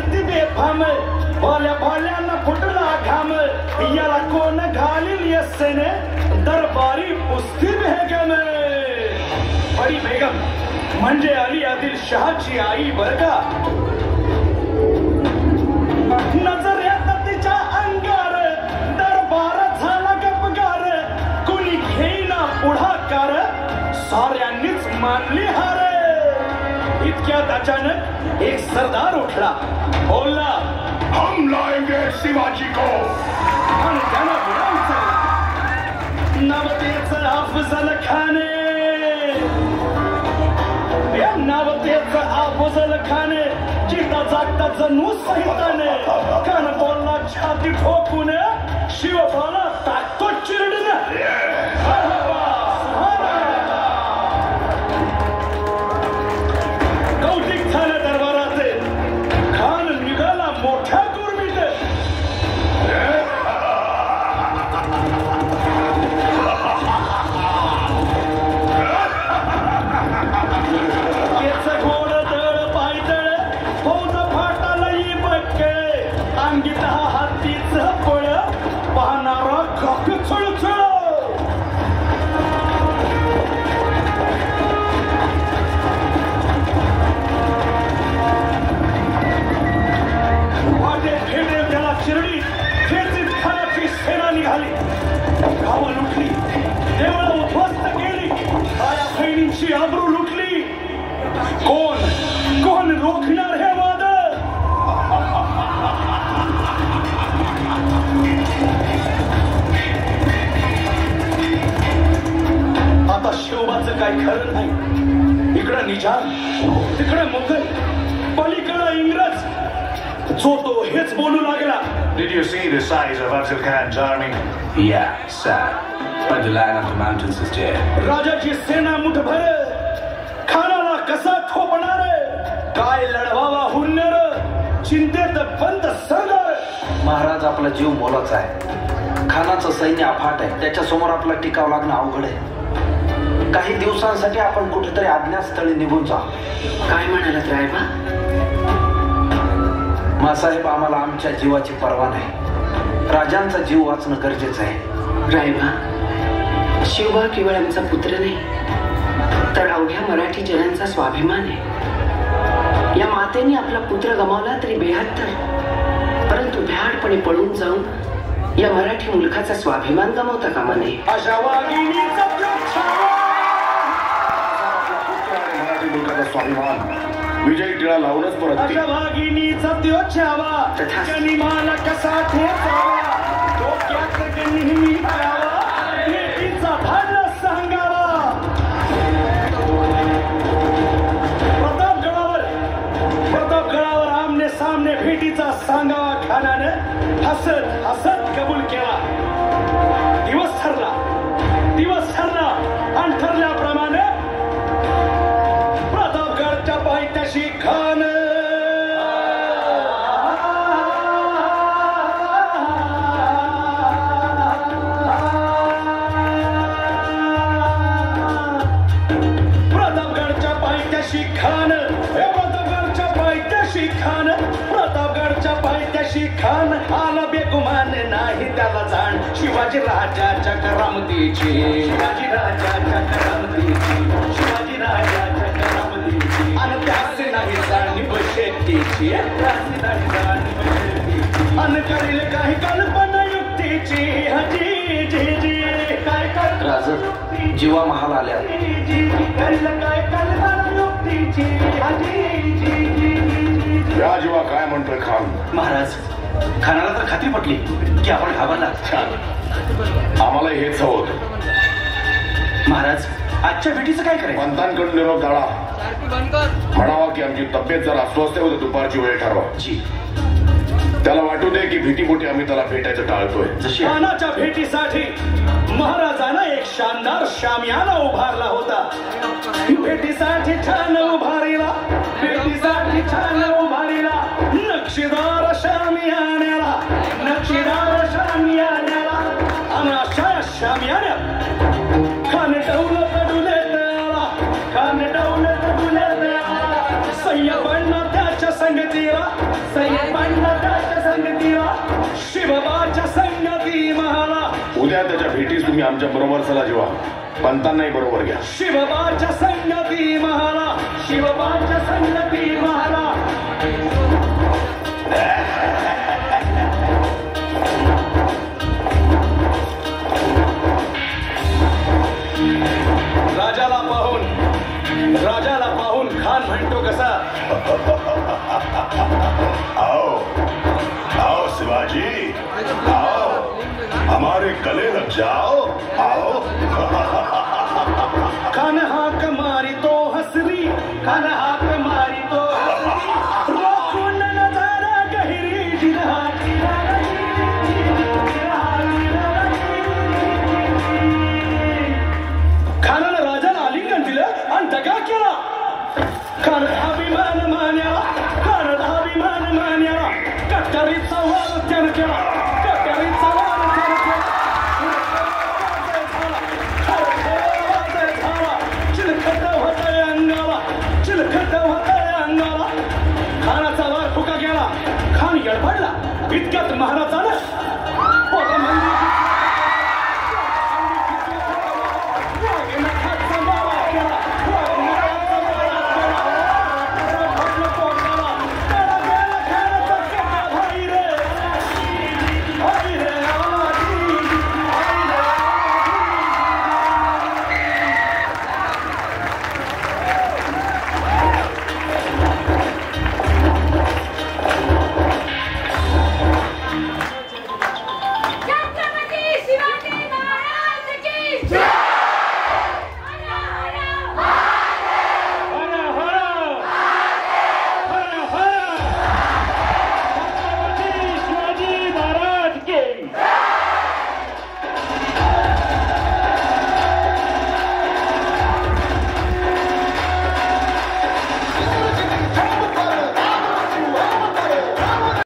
फिरती बेफाम भोल्या भोल्यांना फुटला घाम याला कोण घालील यस्सेने दरबारी पुस्ती बेगम बडी बेगम म्हणजे अली आदिल शहाची आई बर का नजर येतात तिच्या अंगार दरबार झाला गपगार कुणी घेईना पुढाकार साऱ्यांनीच मानली हार इतक्यात अचानक एक सरदार उठला बोलला हम लाएंगे शिवाजी को आणि त्याला बोलायचं नवतेचं अफजल खाने या नवतेचं अफजल खाने जिता जागता जणू सहिताने कान बोलला छाती ठोकून शिवबाला टाकतो चिरडीने कौतिक झालं दरबाराचे खान निघाला मोठ्या गुरमीत याचं गोड दळ पायदळ फौज फाटाला ही बक्के अंगीत हातीचं फळ पाहणारा काक चळचळ शिर्डी खेचीत खानाची सेना निघाली गावं लुटली देवळं उद्ध्वस्त केली आया बहिणींची आबरू लुटली कोण रोखणार हे वादळ आता शिवबाचं काही खरं नाही इकडं निजाम तिकडं मुघल पलीकडं इंग्रज जो तो हेच बोलू लागला Did you see the size of Afzal Khan's army? Yeah, sir. But the line of the mountains is dead. राजाची सेना मुठभर खानाला कसा ठोपणार काय लढवावा हुन्नर चिंतेत बंद सरदार महाराज आपला जीव मोलाचा आहे खानाचं सैन्य अफाट आहे त्याच्यासमोर आपला टिकाव लागणं अवघड आहे काही दिवसांसाठी आपण कुठेतरी अज्ञातस्थळी निघून जा काय म्हणालात रायबा मासाहेब आम्हाला आमच्या जीवाची पर्वा नाही राजांचा जीव वाचणं गरजेचं आहे रायबा शिवबा केवळ आमचा पुत्र नाही तर अवघ्या मराठी जनांचा स्वाभिमान आहे या मातेने आपला पुत्र गमावला तरी बेहत्तर परंतु भ्याडपणे पळून जाऊन या मराठी मुलखाचा स्वाभिमान गमावता कामा नये अशा वाघिणीचा मराठी मुलखाचा स्वाभिमान विजय टिळा लावूनच परत अशा वाघिणीचा त्यो छावा गनिमाला कसा ठेचावा डोक्यात नेहमी करावा भेटीचा भांड सांगावा प्रतापगडावर आमने सामने भेटीचा सांगावा खानाने हसत हसत कबूल केला दिवस ठरला आणि ठरल्याप्रमाणे प्रतापगडच्या पायथ्याशी खान खान आला बेगुमान नाही त्याला जाण शिवाजी राजाच्या करामतीची शिवाजी राजाच्या आणि त्याचे नाही जाणीव शेतीची आणि करील काही कल्पना युक्तीची हजी जी काय राज जीवा महाल आल्या करील काय कल्पना युक्तीची हजी या जीवा काय म्हणतोय खान महाराज खानाला तर खात्री पटली की आपण घाबरला छान आम्हाला हेच हवं होतं महाराज आजच्या भेटीचं काय करायचं पंतांकडून निरोप धाडा म्हणावा की आमची तब्येत जर अस्वस्थ होते दुपारची वेळ ठरवा जी त्याला वाटू दे की भीतीपोटी आम्ही त्याला भेटायचं टाळतोय जशी खानाच्या भेटीसाठी महाराजांना एक शानदार शामियाना उभारला होता भेटीसाठी छान उभारीला नक्षीदार शामियान्याला आणि अशा शामियान्यात खान डौल सय्यबांना त्याच्या संगतीला सैन्याच्या संगतीला शिवबाच्या संगती महाला. उद्या त्याच्या भेटीस तुम्ही आमच्या बरोबर चला जेव्हा पंतांनाही बरोबर घ्या. शिवबाच्या संगती महाला शिवबाच्या संगती महाला. राजाला पाहून खान म्हणतो कसा, आओ आओ शिवाजी आओ, हमारे गले लग जाओ आओ. खान हाक मारी तो हसरी खान हाक मारी तो हसरी रोखून नजारा गहिरी जिरहाची खानानं राजाला आलिंगन दिलं आणि दगा केला. खानाचा अभिमान मान्या खानाचा अभिमान मान्या कट्टरीचा वाद त्यानं केला.